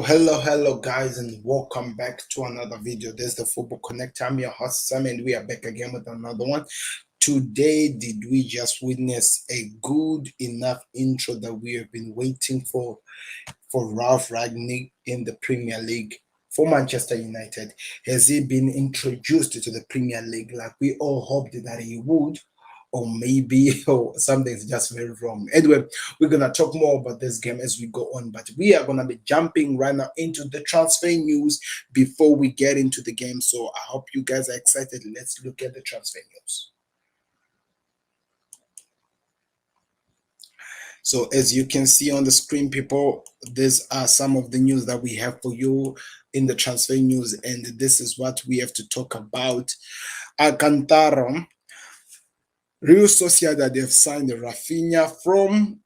Hello, guys, and welcome back to another video. There's the Football Connect. I'm your host, Sam, and we are back again with another one. Today, did we just witness a good enough intro that we have been waiting for Ralf Ragnick in the Premier League for Manchester United? Has he been introduced to the Premier League like we all hoped that he would? Or maybe something's just very wrong. Anyway, we're gonna talk more about this game as we go on, but we are gonna be jumping right now into the transfer news before we get into the game. So I hope you guys are excited. Let's look at the transfer news. So as you can see on the screen, people, these are some of the news that we have for you in the transfer news, and this is what we have to talk about. Alcantara, Real Sociedad, they've signed Rafinha from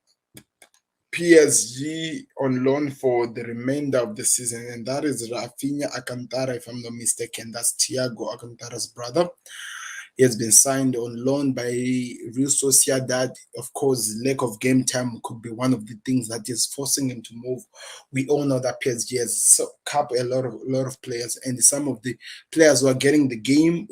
PSG on loan for the remainder of the season, and that is Rafinha Alcantara, if I'm not mistaken. That's Thiago Alcantara's brother. He has been signed on loan by Real Sociedad. Of course, lack of game time could be one of the things that is forcing him to move. We all know that PSG has cut a lot of players, and some of the players who are getting the game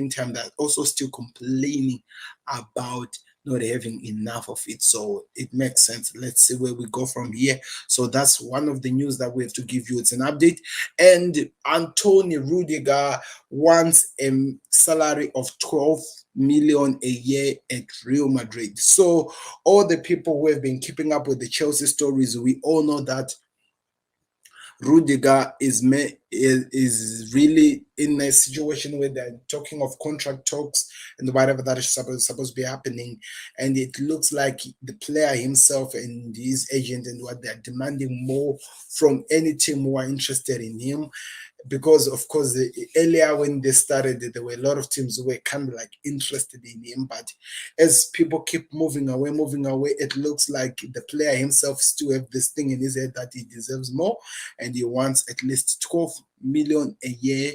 time, that also still complaining about not having enough of it. So it makes sense. Let's see where we go from here. So that's one of the news that we have to give you. It's an update. And Antonio Rudiger wants a salary of 12 million a year at Real Madrid. So all the people who have been keeping up with the Chelsea stories, we all know that Rudiger is really in a situation where they're talking of contract talks and whatever that is supposed to be happening, and it looks like the player himself and his agent and what they're demanding more from any team who are interested in him. Because of course earlier when they started, there were a lot of teams who were kind of like interested in him, but as people keep moving away, it looks like the player himself still have this thing in his head that he deserves more, and he wants at least 12 million a year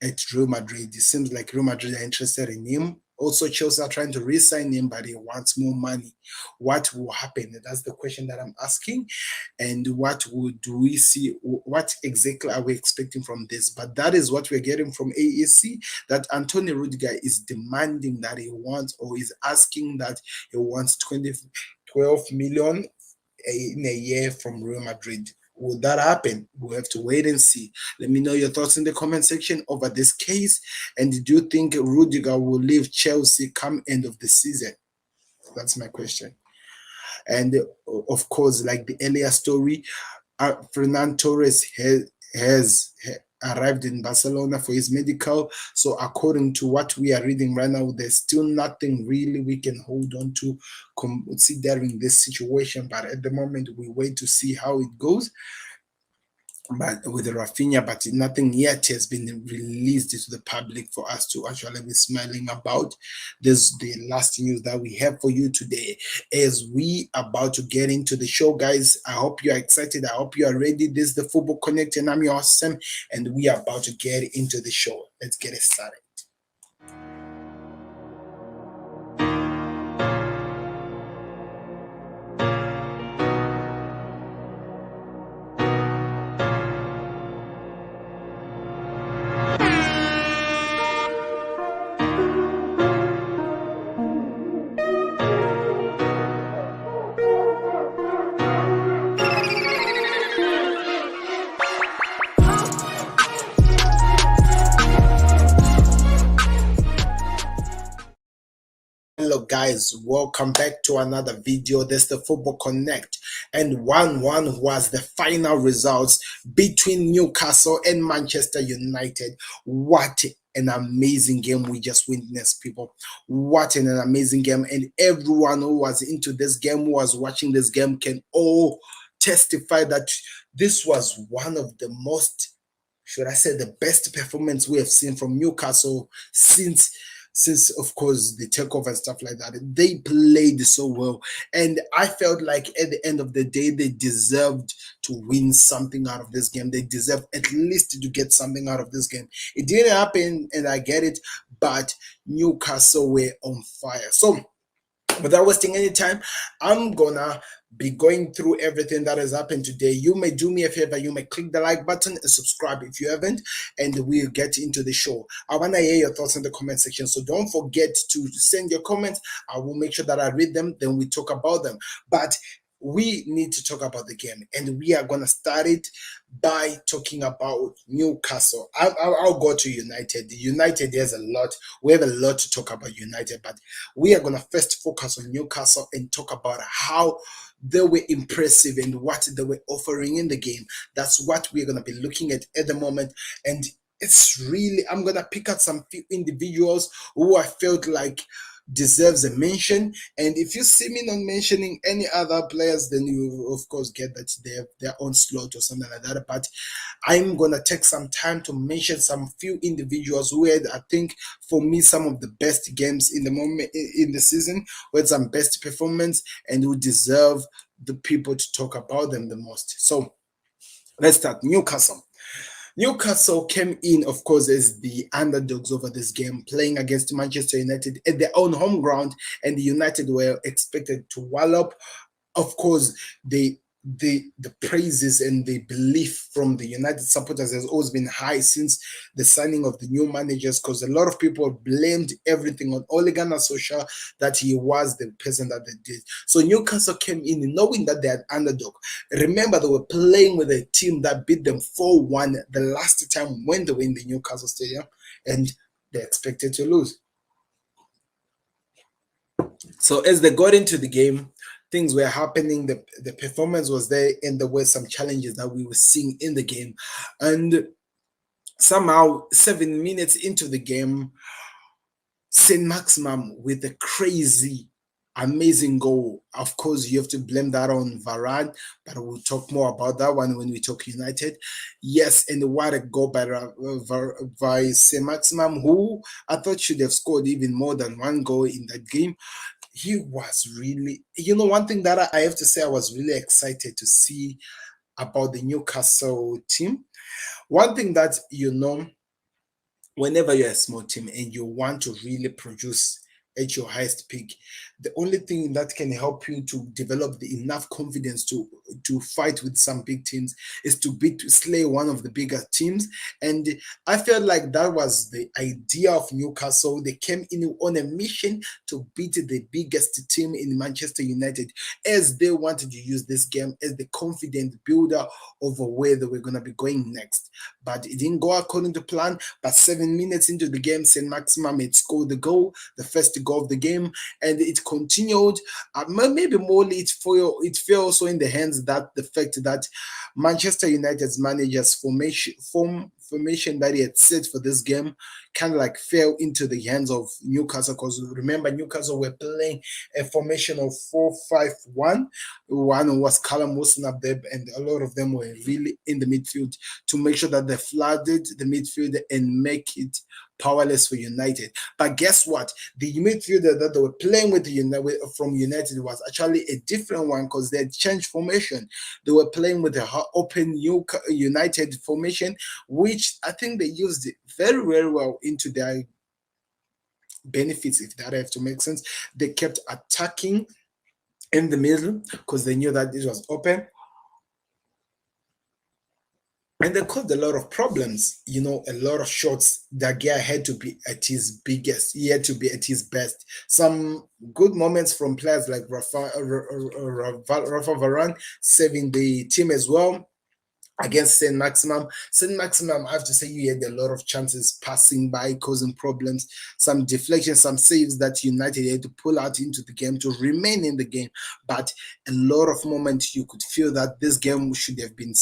at Real Madrid. It seems like Real Madrid are interested in him. Also, Chelsea are trying to re-sign him, but he wants more money. What will happen? That's the question that I'm asking. And do we see? What exactly are we expecting from this? But that is what we're getting from AAC, that Antonio Rudiger is demanding that he wants, or is asking that he wants 12 million in a year from Real Madrid. Will that happen? We'll have to wait and see. Let me know your thoughts in the comment section over this case. And do you think Rudiger will leave Chelsea come end of the season? That's my question. And of course, like the earlier story, Fernando Torres has arrived in Barcelona for his medical. So according to what we are reading right now, there's still nothing really we can hold on to considering this situation. But at the moment, we wait to see how it goes. But with Rafinha, but nothing yet has been released to the public for us to actually be smiling about. This is the last news that we have for you today as we about to get into the show, guys. I hope you are excited. I hope you are ready. This is the Football Connect, and I'm your host, Sam, and we are about to get into the show. Let's get it started. Hello guys, welcome back to another video. That's the Football Connect, and 1-1 was the final results between Newcastle and Manchester United. What an amazing game we just witnessed, people. What an amazing game, and everyone who was into this game, who was watching this game, can all testify that this was one of the most, should I say, the best performance we have seen from Newcastle since of course the takeover and stuff like that. They played so well, and I felt like at the end of the day they deserved to win something out of this game. They deserve at least to get something out of this game. It didn't happen, and I get it, but Newcastle were on fire. So without wasting any time, I'm gonna be going through everything that has happened today. You may do me a favor, you may click the like button and subscribe if you haven't, and we'll get into the show. I want to hear your thoughts in the comment section, so don't forget to send your comments. I will make sure that I read them, then we talk about them. But we need to talk about the game, and we are going to start it by talking about Newcastle. I'll go to United. United has a lot. We have a lot to talk about United, but we are going to first focus on Newcastle and talk about how they were impressive and what they were offering in the game. That's what we're going to be looking at the moment. And it's really, I'm going to pick out some few individuals who I felt like deserves a mention. And if you see me not mentioning any other players, then you of course get that they have their own slot or something like that. But I'm gonna take some time to mention some few individuals who had, I think, for me, some of the best games in the moment in the season, who had some best performance and who deserve the people to talk about them the most. So let's start. Newcastle came in, of course, as the underdogs over this game, playing against Manchester United at their own home ground, and the United were expected to wallop. Of course, the praises and the belief from the United supporters has always been high since the signing of the new managers, because a lot of people blamed everything on Ole Gunnar Solskjaer, that he was the person that they did. So Newcastle came in knowing that they had underdog. Remember, they were playing with a team that beat them 4-1 the last time when they were in the Newcastle Stadium, and they expected to lose. So as they got into the game, things were happening. The performance was there, and there were some challenges that we were seeing in the game. And somehow, 7 minutes into the game, Saint Maximum with a crazy, amazing goal. Of course, you have to blame that on Varane, but we'll talk more about that one when we talk United. Yes, and what a goal by Saint Maximum, who I thought should have scored even more than one goal in that game. He was really, one thing that I have to say, I was really excited to see about the Newcastle team. One thing that, whenever you're a small team and you want to really produce at your highest peak, the only thing that can help you to develop the enough confidence to fight with some big teams is to slay one of the bigger teams. And I felt like that was the idea of Newcastle. They came in on a mission to beat the biggest team in Manchester United, as they wanted to use this game as the confident builder over where they were going to be going next. But it didn't go according to plan. But 7 minutes into the game, Saint Maximum had scored the goal, the first goal of the game, and it continued. Maybe more it fell also in the hands that the fact that Manchester United's manager's formation that he had set for this game kind of like fell into the hands of Newcastle, because remember, Newcastle were playing a formation of 4-5-1. One was Callum Wilson up there, and a lot of them were really in the midfield to make sure that they flooded the midfield and make it powerless for United. But guess what? The midfielder that they were playing with from United was actually a different one, because they had changed formation. They were playing with the open United formation, which I think they used it very, very well into their benefits, if that have to make sense. They kept attacking in the middle because they knew that it was open. And they caused a lot of problems, a lot of shots. That guy had to be at his biggest. He had to be at his best. Some good moments from players like Rafa Varane saving the team as well against Saint Maximum. Saint Maximum, I have to say, you had a lot of chances passing by, causing problems, some deflections, some saves that United had to pull out into the game to remain in the game. But a lot of moments you could feel that this game should have been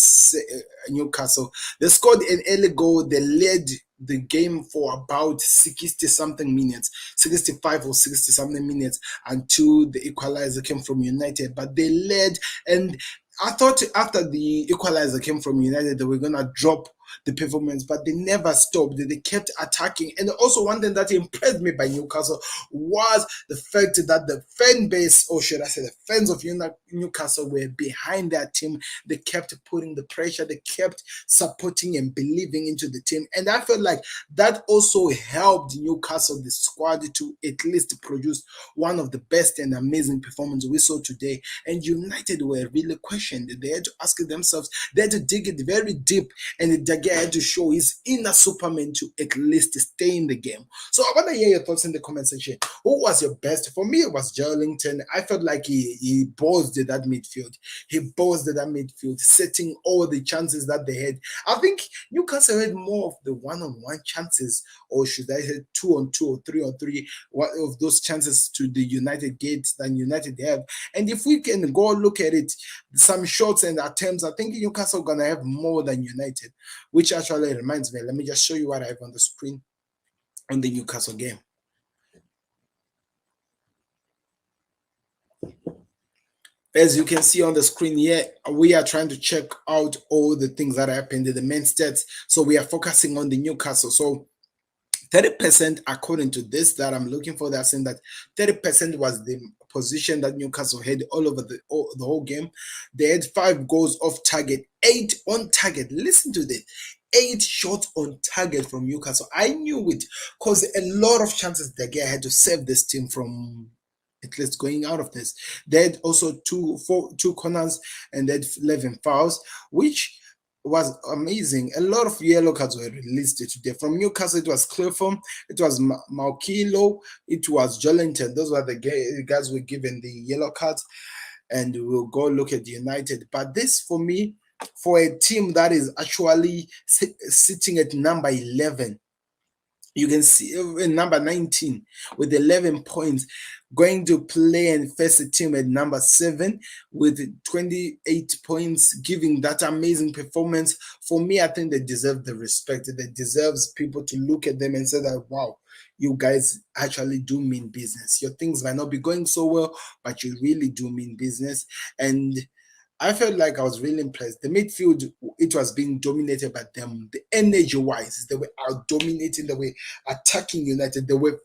Newcastle. They scored an early goal. They led the game for about 60 something minutes, 65 or 60 something minutes, until the equalizer came from United. But they led, and I thought after the equalizer came from United, they were going to drop the performance, but they never stopped. They kept attacking. And also, one thing that impressed me by Newcastle was the fact that the fan base, or should I say, the fans of Newcastle were behind their team. They kept putting the pressure, they kept supporting and believing into the team. And I felt like that also helped Newcastle, the squad, to at least produce one of the best and amazing performances we saw today. And United were really questioned. They had to ask themselves, they had to dig it very deep, and De Gea had to show his inner Superman to at least stay in the game. So I want to hear your thoughts in the comment section. Who was your best? For me, it was Joelinton. I felt like he buzzed that midfield. He buzzed that midfield, setting all the chances that they had. I think Newcastle had more of the one-on-one chances, or should I say 2-on-2 or 3-on-3, one of those chances to the United gates than United have. And if we can go look at it, some shots and attempts, I think Newcastle are gonna have more than United, which actually reminds me. Let me just show you what I have on the screen on the Newcastle game. As you can see on the screen here, we are trying to check out all the things that happened in the main stats. So we are focusing on the Newcastle. So 30%, according to this that I'm looking for, they're saying that 30% was the position that Newcastle had all over the whole game. They had 5 goals off target, 8 on target. Listen to this. 8 shots on target from Newcastle. I knew it because a lot of chances De Gea had to save this team from at least going out of this. They had also two corners, and they had 11 fouls, which was amazing. A lot of yellow cards were released today. From Newcastle, it was Clifford, it was Malkilo, it was Joelinton. Those were the guys who were given the yellow cards. And we'll go look at United. But this, for me, for a team that is actually sitting at number 11, you can see in number 19 with 11 points, going to play and face a team at number 7 with 28 points, giving that amazing performance. For me, I think they deserve the respect. They deserves people to look at them and say that, wow, you guys actually do mean business. Your things might not be going so well, but you really do mean business. And I felt like I was really impressed. The midfield, it was being dominated by them. The energy-wise, they were out dominating. They were attacking United. They were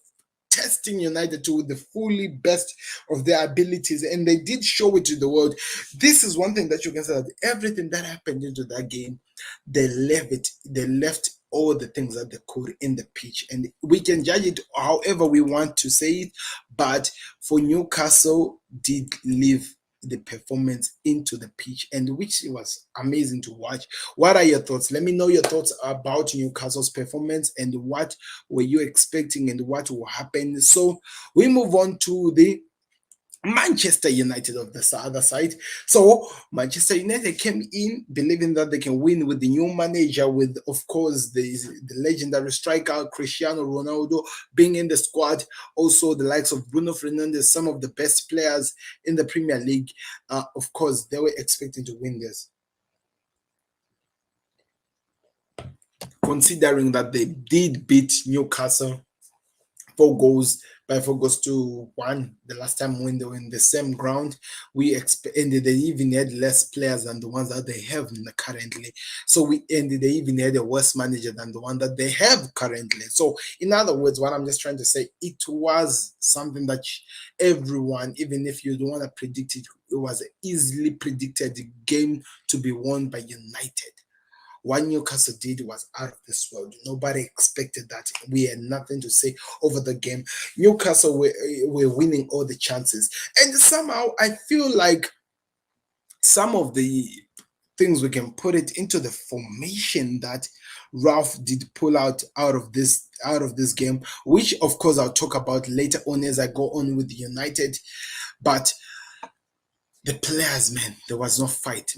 testing United to the fully best of their abilities, and they did show it to the world. This is one thing that you can say, that everything that happened into that game, they left it. They left all the things that they could in the pitch, and we can judge it however we want to say it. But for Newcastle, did leave the performance into the pitch, and which was amazing to watch. What are your thoughts? Let me know your thoughts about Newcastle's performance, and what were you expecting, and what will happen. So we move on to the Manchester United of the other side. So Manchester United came in believing that they can win with the new manager, with, of course, the legendary striker Cristiano Ronaldo being in the squad. Also, the likes of Bruno Fernandes, some of the best players in the Premier League. Of course, they were expecting to win this, considering that they did beat Newcastle 4 goals to 1 the last time when they were in the same ground. And they even had less players than the ones that they have currently. So they even had a worse manager than the one that they have currently. So in other words, what I'm just trying to say, it was something that everyone, even if you don't want to predict it, it was easily predicted game to be won by United. What Newcastle did was out of this world. Nobody expected that. We had nothing to say over the game. Newcastle were winning all the chances. And somehow I feel like some of the things we can put it into the formation that Ralf did pull out of this game, which of course I'll talk about later on as I go on with United. But the players, man, there was no fight.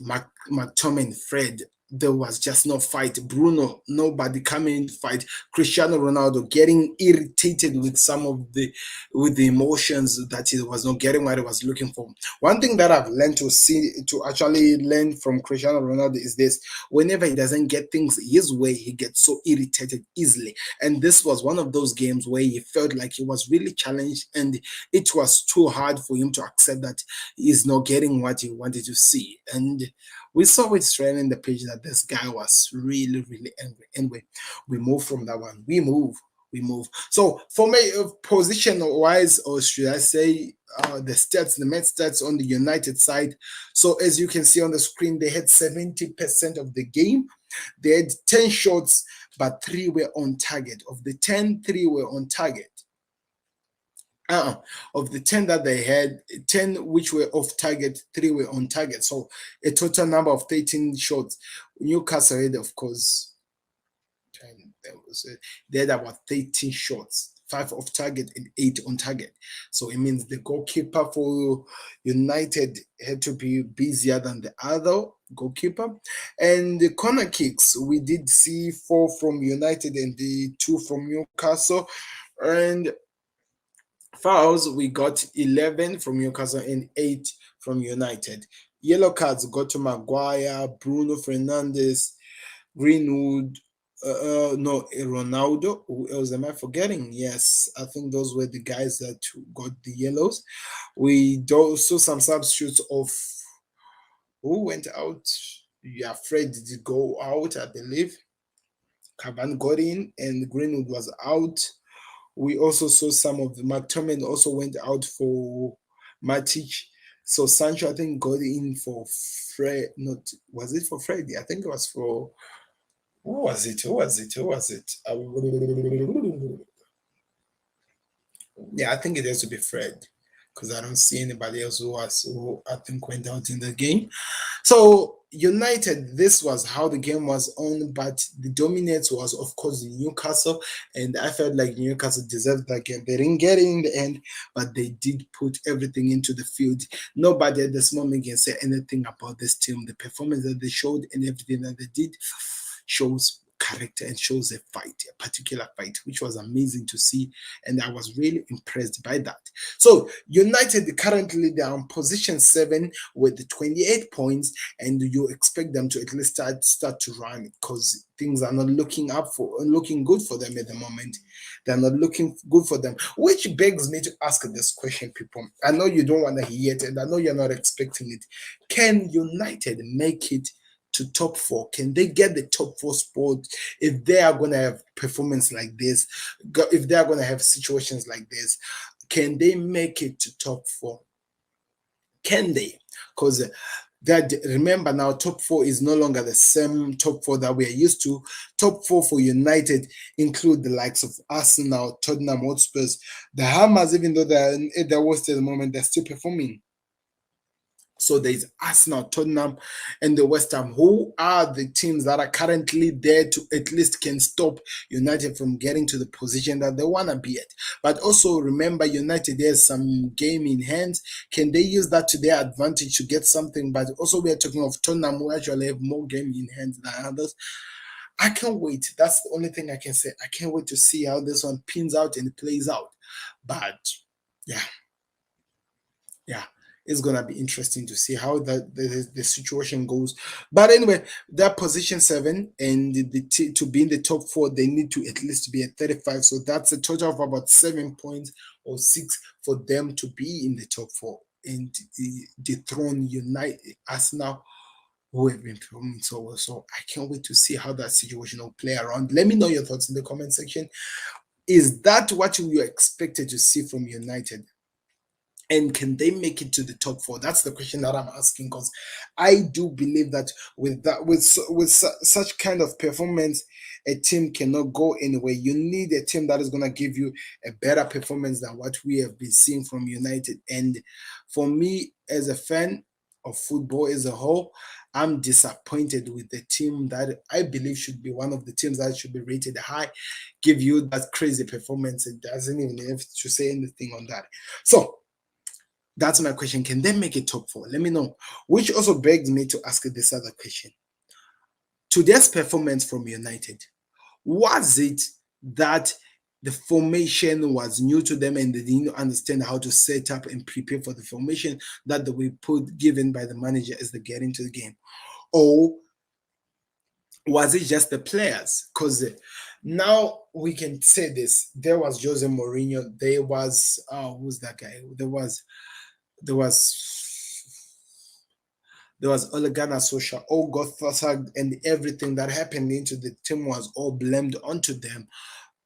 McTominay, Fred, there was just no fight. Bruno, nobody coming in to fight. Cristiano Ronaldo getting irritated with some of the emotions that he was not getting what he was looking for. One thing that I've learned to actually learn from Cristiano Ronaldo is this: whenever he doesn't get things his way, he gets so irritated easily. And this was one of those games where he felt like he was really challenged, and it was too hard for him to accept that he's not getting what he wanted to see. And we saw it straight in the pitch that that this guy was really, really angry. Anyway, we move from that one. We move. So for me, position wise, or should I say, the main stats on the United side. So as you can see on the screen, they had 70% of the game. They had 10 shots, but 3 were on target. Of the 10, 3 were on target. Of the 10 that they had, 10 which were off target, 3 were on target. So a total number of 13 shots. Newcastle had, of course, they had about 13 shots, 5 off target and 8 on target. So it means the goalkeeper for United had to be busier than the other goalkeeper. And the corner kicks, we did see 4 from United and the 2 from Newcastle. And fouls, we got 11 from Newcastle and 8 from United. Yellow cards got to Maguire, Bruno Fernandes, Greenwood, no, Ronaldo. Who else am I forgetting? Yes, I think those were the guys that got the yellows. We saw some substitutes of who went out. Yeah, Fred did go out, I believe. Cavani got in, and Greenwood was out. We also saw some of the McTominay also went out for Matic. So Sancho, I think, got in for Fred. Not was it for Freddy? I think it was for who was it? Yeah, I think it has to be Fred because I don't see anybody else who I think went out in the game. So United, this was how the game was on, but the dominance was, of course, Newcastle, and I felt like Newcastle deserved that game. They didn't get it in the end, but they did put everything into the field. Nobody at this moment can say anything about this team. The performance that they showed and everything that they did shows character and shows a fight, a particular fight, which was amazing to see, and I was really impressed by that. So United currently they are on position 7 with 28 points, and you expect them to at least start to run because things are not looking good for them at the moment. They're not looking good for them, which begs me to ask this question, people. I know you don't want to hear it, and I know you're not expecting it. Can United make it to top 4? Can they get the top 4 spot if they are going to have performance like this? If they are going to have situations like this, can they make it to top 4? Can they? Because that, remember now, top 4 is no longer the same top 4 that we are used to. Top 4 for United include the likes of Arsenal, Tottenham Hotspurs, the Hammers. Even though they're at their worst at the moment, they're still performing. So there's Arsenal, Tottenham, and the West Ham, who are the teams that are currently there to at least can stop United from getting to the position that they want to be at. But also remember, United has some game in hand. Can they use that to their advantage to get something? But also we are talking of Tottenham, who actually have more game in hand than others. I can't wait. That's the only thing I can say. I can't wait to see how this one pins out and plays out. But yeah. It's gonna be interesting to see how the situation goes. But anyway, that position 7 and to be in the top 4, they need to at least be at 35. So that's a total of about 7 points or 6 for them to be in the top 4 and dethrone United Arsenal, who have been performing so well. So I can't wait to see how that situation will play around. Let me know your thoughts in the comment section. Is that what you expected to see from United? And can they make it to the top 4? That's the question that I'm asking, because I do believe that with such kind of performance, a team cannot go anywhere. You need a team that is going to give you a better performance than what we have been seeing from United. And for me, as a fan of football as a whole, I'm disappointed with the team that I believe should be one of the teams that should be rated high, give you that crazy performance. It doesn't even have to say anything on that. So that's my question. Can they make it top 4? Let me know. Which also begs me to ask this other question. Today's performance from United, was it that the formation was new to them and they didn't understand how to set up and prepare for the formation that they were given by the manager as they get into the game? Or was it just the players? Because now we can say this. There was Jose Mourinho. There was, who's that guy? There was There was Ole Gunnar Solskjaer, all got sacked, and everything that happened into the team was all blamed onto them.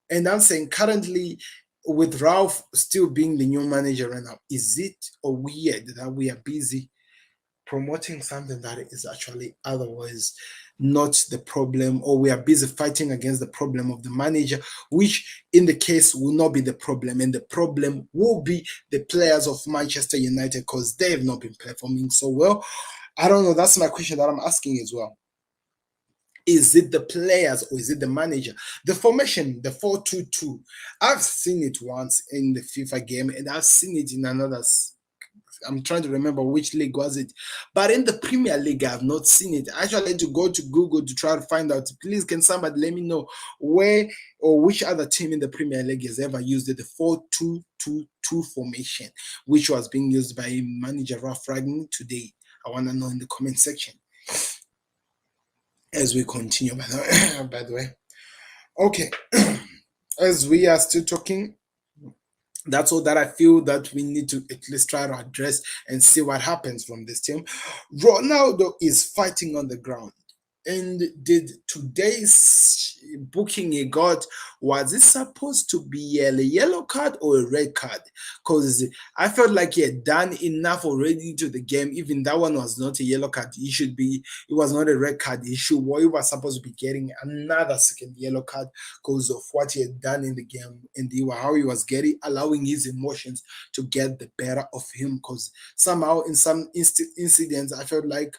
And I'm saying currently, with Ralf still being the new manager right now, is it weird that we are busy promoting something that is actually otherwise not the problem, or we are busy fighting against the problem of the manager, which in the case will not be the problem, and the problem will be the players of Manchester United because they have not been performing so well. I don't know. That's my question that I'm asking as well. Is it the players or is it the manager? The formation, the 4-2-2, I've seen it once in the FIFA game and I've seen it in another. I'm trying to remember which league was it, but in the Premier League, I have not seen it. I actually had to go to Google to try to find out. Please, can somebody let me know where or which other team in the Premier League has ever used the 4-2-2-2 formation, which was being used by manager Ralf Ragnick today? I want to know in the comment section as we continue. By the way, okay, as we are still talking, that's all that I feel that we need to at least try to address and see what happens from this team. Ronaldo is fighting on the ground. And did today's booking he got, was it supposed to be a yellow card or a red card? Because I felt like he had done enough already to the game. Even that one was not a yellow card. It was not a red card issue. He was supposed to be getting another second yellow card because of what he had done in the game and how he was allowing his emotions to get the better of him. Because somehow in some incidents, I felt like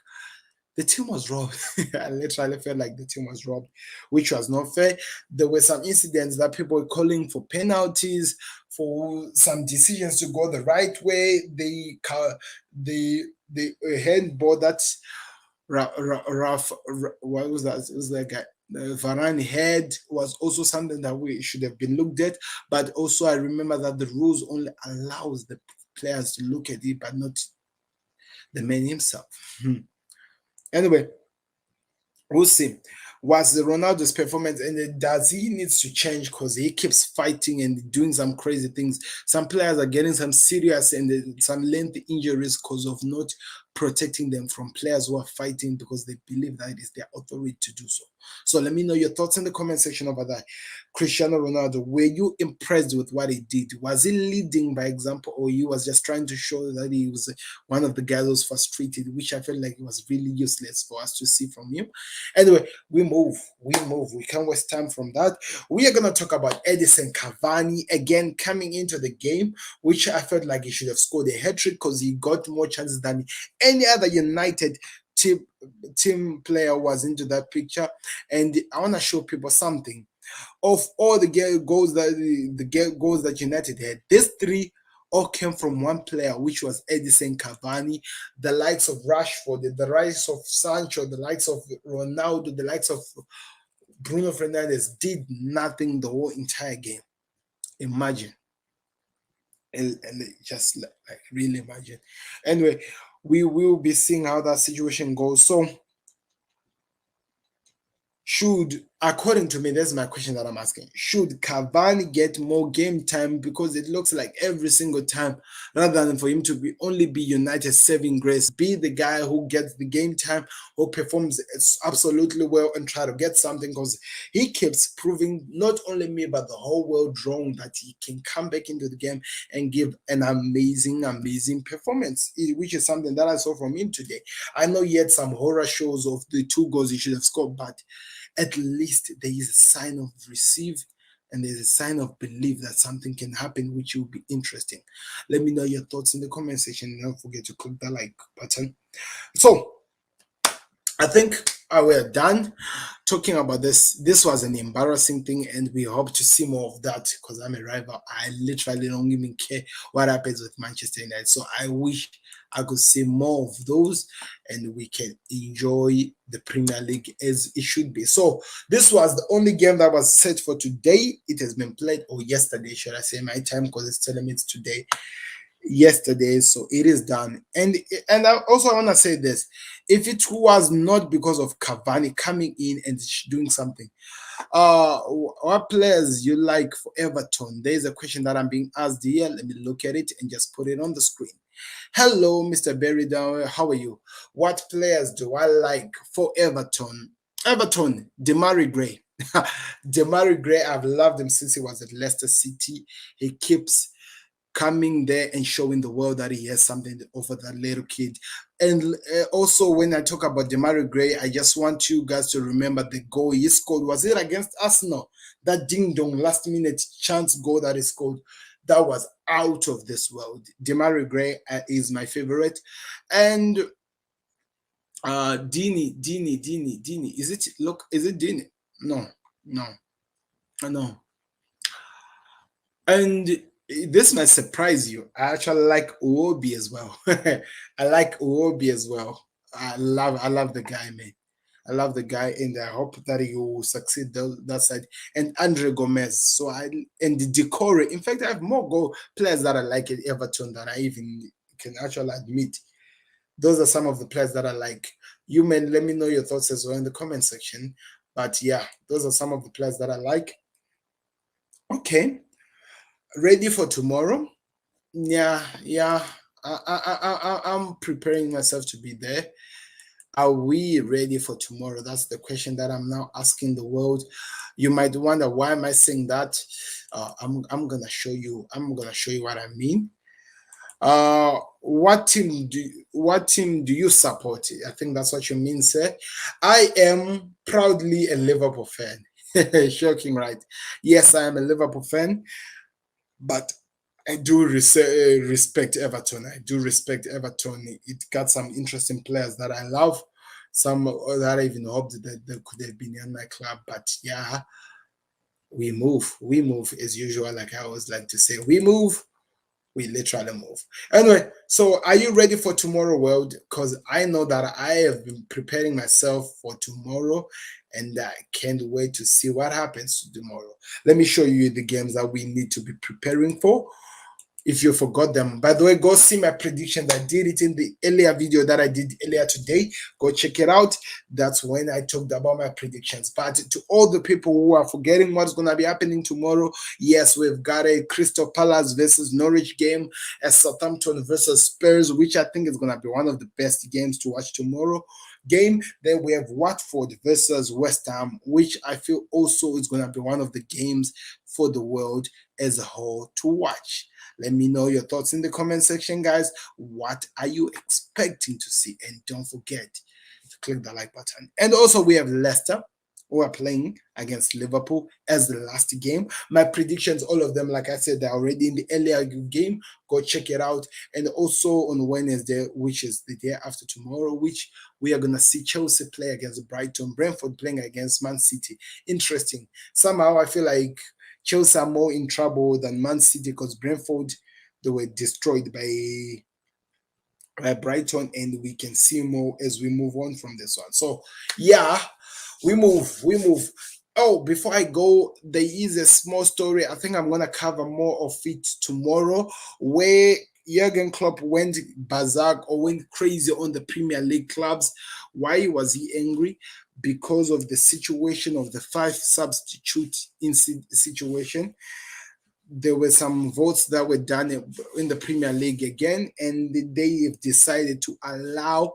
the team was robbed. I literally felt like the team was robbed, which was not fair. There were some incidents that people were calling for penalties, for some decisions to go the right way. The handball that Ralf, what was that? It was like the Varane head was also something that we should have been looked at. But also, I remember that the rules only allows the players to look at it, but not the man himself. Anyway, we'll see. Was the Ronaldo's performance, and does he needs to change because he keeps fighting and doing some crazy things? Some players are getting some serious and some lengthy injuries because of not protecting them from players who are fighting because they believe that it is their authority to do so. So let me know your thoughts in the comment section over there. Cristiano Ronaldo, were you impressed with what he did? Was he leading by example, or he was just trying to show that he was one of the guys who was frustrated, which I felt like it was really useless for us to see from him? Anyway, we move. We can't waste time from that. We are going to talk about Edison Cavani again coming into the game, which I felt like he should have scored a hat-trick because he got more chances than any other United team player was into that picture. And I want to show people something. Of all the goals that United had, these three all came from one player, which was Edison Cavani. The likes of Rashford, the likes of Sancho, the likes of Ronaldo, the likes of Bruno Fernandes did nothing the whole entire game. Imagine. And just like really imagine. Anyway, we will be seeing how that situation goes. So according to me, that's my question that I'm asking. Should Cavani get more game time? Because it looks like every single time, rather than for him to only be United's saving grace, be the guy who gets the game time, who performs absolutely well and try to get something, because he keeps proving not only me but the whole world wrong that he can come back into the game and give an amazing performance, which is something that I saw from him today. I know he had some horror shows of the 2 goals he should have scored, but at least there is a sign of receive and there's a sign of belief that something can happen, which will be interesting. Let me know your thoughts in the comment section, and don't forget to click the like button. So I think we're done talking about this. This was an embarrassing thing, and we hope to see more of that because I'm a rival. I literally don't even care what happens with Manchester United. So I wish I could see more of those and we can enjoy the Premier League as it should be. So this was the only game that was set for today. It has been played, or yesterday, should I say, my time, because it's telling me it's today. Yesterday, so it is done. And I also want to say this: if it was not because of Cavani coming in and doing something, what players you like for Everton? There's a question that I'm being asked here. Let me look at it and just put it on the screen. Hello, Mr. Berry Down. How are you? What players do I like for Everton? Everton, Demarai Gray. Demarai Gray, I've loved him since he was at Leicester City. He keeps coming there and showing the world that he has something to offer that little kid. And also, when I talk about Demarai Gray, I just want you guys to remember the goal he scored. Was it against Arsenal? That ding dong last minute chance goal that he scored. That was out of this world. Demarai Gray is my favorite. And Dini. Is it Dini? No, no, no. And this might surprise you. I actually like Uobi as well. I like Uobi as well. I love the guy, man. I love the guy, and I hope that he will succeed that side. And Andre Gomez. And the Decore. In fact, I have more goal players that I like at Everton than I even can actually admit. Those are some of the players that I like. You may let me know your thoughts as well in the comment section. But yeah, those are some of the players that I like. Okay, ready for tomorrow? Yeah. I'm preparing myself to be there. Are we ready for tomorrow? That's the question that I'm now asking the world. You might wonder, why am I saying that? I'm gonna show you. I'm gonna show you what I mean. What team do you support? I think that's what you mean, sir. I am proudly a Liverpool fan. Shocking, right? Yes, I am a Liverpool fan, but I do respect Everton. I do respect Everton. It got some interesting players that I love. Some that I even hoped that they could have been in my club. But yeah, we move. We move as usual. Like I always like to say, we move. We literally move. Anyway, so are you ready for tomorrow, world? Because I know that I have been preparing myself for tomorrow, and I can't wait to see what happens tomorrow. Let me show you the games that we need to be preparing for. If you forgot them, by the way, go see my predictions. I did it in the earlier video that I did earlier today. Go check it out. That's when I talked about my predictions. But to all the people who are forgetting what's going to be happening tomorrow, yes, we've got a Crystal Palace versus Norwich game, a Southampton versus Spurs, which I think is going to be one of the best games to watch tomorrow game. Then we have Watford versus West Ham, which I feel also is going to be one of the games for the world as a whole to watch. Let me know your thoughts in the comment section, guys. What are you expecting to see? And don't forget to click the like button. And also, we have Leicester, who are playing against Liverpool as the last game. My predictions, all of them, like I said, they're already in the earlier game. Go check it out. And also on Wednesday, which is the day after tomorrow, which we are going to see Chelsea play against Brighton, Brentford playing against Man City. Interesting. Somehow I feel like Chelsea are more in trouble than Man City because Brentford, they were destroyed by Brighton, and we can see more as we move on from this one. So yeah, we move. Oh, before I go, there is a small story. I think I'm gonna cover more of it tomorrow, where Jurgen Klopp went berserk or went crazy on the Premier League clubs. Why was he angry? Because of the situation of the 5 substitute situation. There were some votes that were done in the Premier League again, and they have decided to allow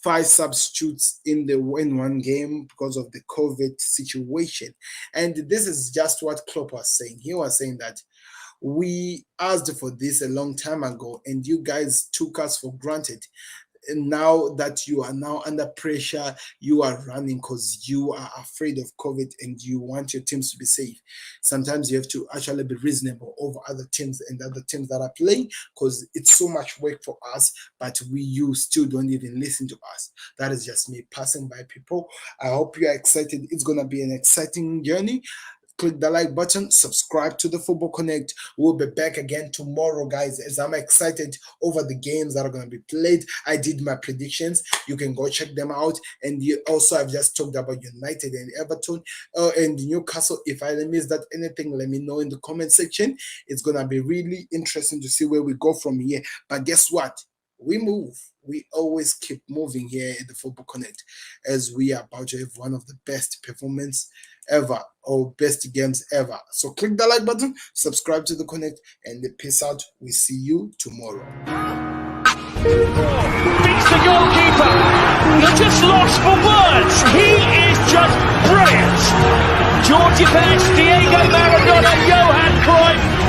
5 substitutes in one game because of the COVID situation. And this is just what Klopp was saying. He was saying that we asked for this a long time ago, and you guys took us for granted. And now that you are now under pressure, you are running because you are afraid of COVID and you want your teams to be safe. Sometimes you have to actually be reasonable over other teams and other teams that are playing, because it's so much work for us, but you still don't even listen to us. That is just me passing by people. I hope you are excited. It's going to be an exciting journey. Click the like button, subscribe to the Football Connect. We'll be back again tomorrow, guys, as I'm excited over the games that are going to be played. I did my predictions. You can go check them out. And you also, I've just talked about United and Everton and Newcastle. If I missed that anything, let me know in the comment section. It's going to be really interesting to see where we go from here. But guess what? We move. We always keep moving here at the Football Connect, as we are about to have one of the best performance ever, or best games ever. So click the like button, subscribe to the Connect, and peace out. We see you tomorrow. Beats the goalkeeper. He's just lost for words. He is just brilliant. Georgie Best, Diego Maradona, Johan Cruyff.